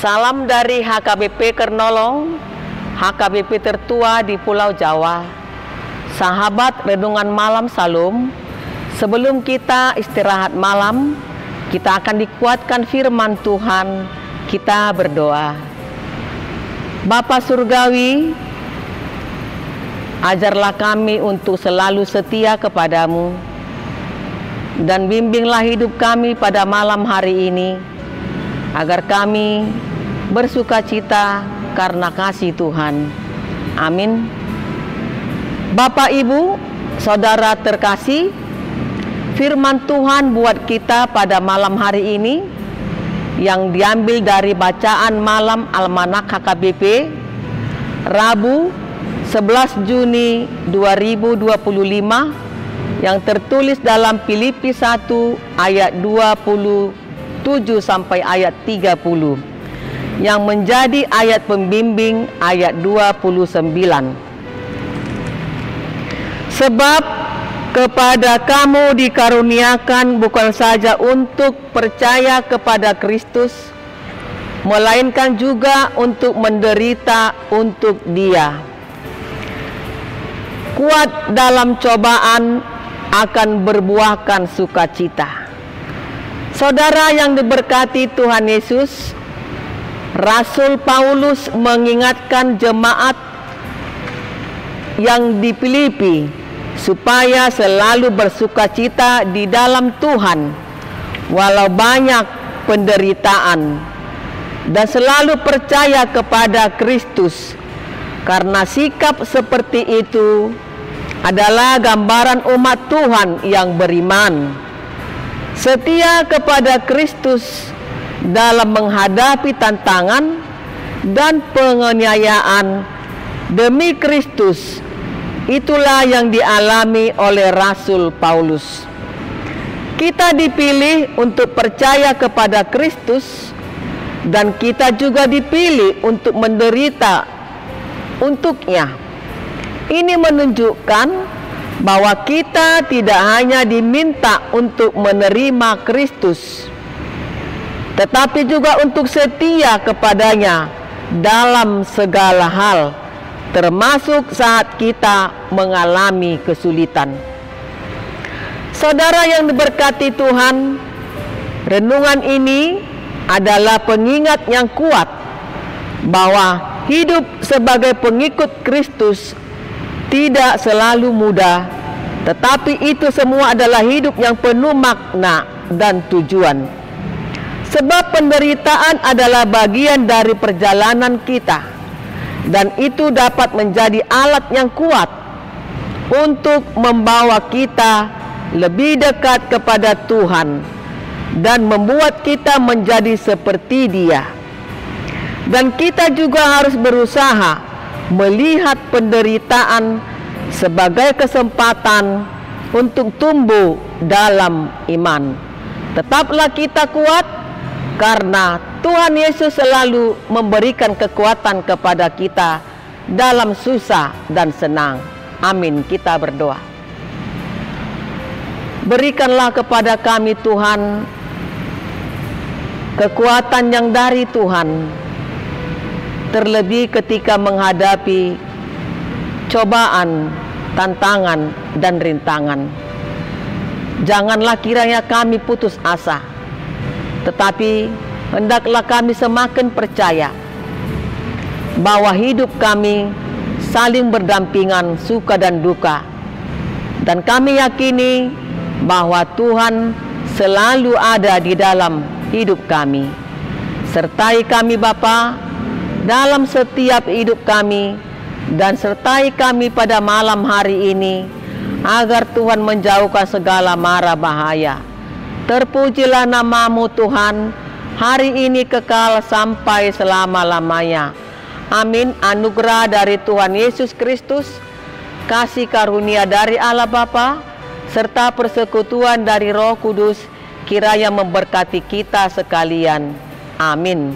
Salam dari HKBP Kernolong, HKBP tertua di Pulau Jawa. Sahabat Renungan Malam Salum, sebelum kita istirahat malam, kita akan dikuatkan firman Tuhan. Kita berdoa. Bapa Surgawi, ajarlah kami untuk selalu setia kepadamu, dan bimbinglah hidup kami pada malam hari ini, agar kami bersukacita karena kasih Tuhan. Amin. Bapak, Ibu, Saudara terkasih, firman Tuhan buat kita pada malam hari ini yang diambil dari bacaan malam Almanak HKBP Rabu 11 Juni 2025 yang tertulis dalam Filipi 1 ayat 27 sampai ayat 30 yang menjadi ayat pembimbing ayat 29. Sebab kepada kamu dikaruniakan bukan saja untuk percaya kepada Kristus, melainkan juga untuk menderita untuk Dia. Kuat dalam cobaan akan berbuahkan sukacita. Saudara yang diberkati Tuhan Yesus, Rasul Paulus mengingatkan jemaat yang di Filipi supaya selalu bersukacita di dalam Tuhan walau banyak penderitaan, dan selalu percaya kepada Kristus, karena sikap seperti itu adalah gambaran umat Tuhan yang beriman, setia kepada Kristus dalam menghadapi tantangan dan penganiayaan demi Kristus. Itulah yang dialami oleh Rasul Paulus. Kita dipilih untuk percaya kepada Kristus, dan kita juga dipilih untuk menderita untuknya. Ini menunjukkan bahwa kita tidak hanya diminta untuk menerima Kristus, tetapi juga untuk setia kepadanya dalam segala hal, termasuk saat kita mengalami kesulitan. Saudara yang diberkati Tuhan, renungan ini adalah pengingat yang kuat bahwa hidup sebagai pengikut Kristus tidak selalu mudah, tetapi itu semua adalah hidup yang penuh makna dan tujuan. Sebab penderitaan adalah bagian dari perjalanan kita, dan itu dapat menjadi alat yang kuat untuk membawa kita lebih dekat kepada Tuhan dan membuat kita menjadi seperti Dia. Dan kita juga harus berusaha melihat penderitaan sebagai kesempatan untuk tumbuh dalam iman. Tetaplah kita kuat, karena Tuhan Yesus selalu memberikan kekuatan kepada kita dalam susah dan senang. Amin. Kita berdoa. Berikanlah kepada kami Tuhan kekuatan yang dari Tuhan, terlebih ketika menghadapi cobaan, tantangan, dan rintangan. Janganlah kiranya kami putus asa, tetapi hendaklah kami semakin percaya bahwa hidup kami saling berdampingan suka dan duka, dan kami yakini bahwa Tuhan selalu ada di dalam hidup kami. Sertai kami Bapa dalam setiap hidup kami, dan sertai kami pada malam hari ini, agar Tuhan menjauhkan segala mara bahaya. Terpujilah nama-Mu Tuhan, hari ini kekal sampai selama-lamanya. Amin. Anugerah dari Tuhan Yesus Kristus, kasih karunia dari Allah Bapa, serta persekutuan dari Roh Kudus kiranya memberkati kita sekalian. Amin.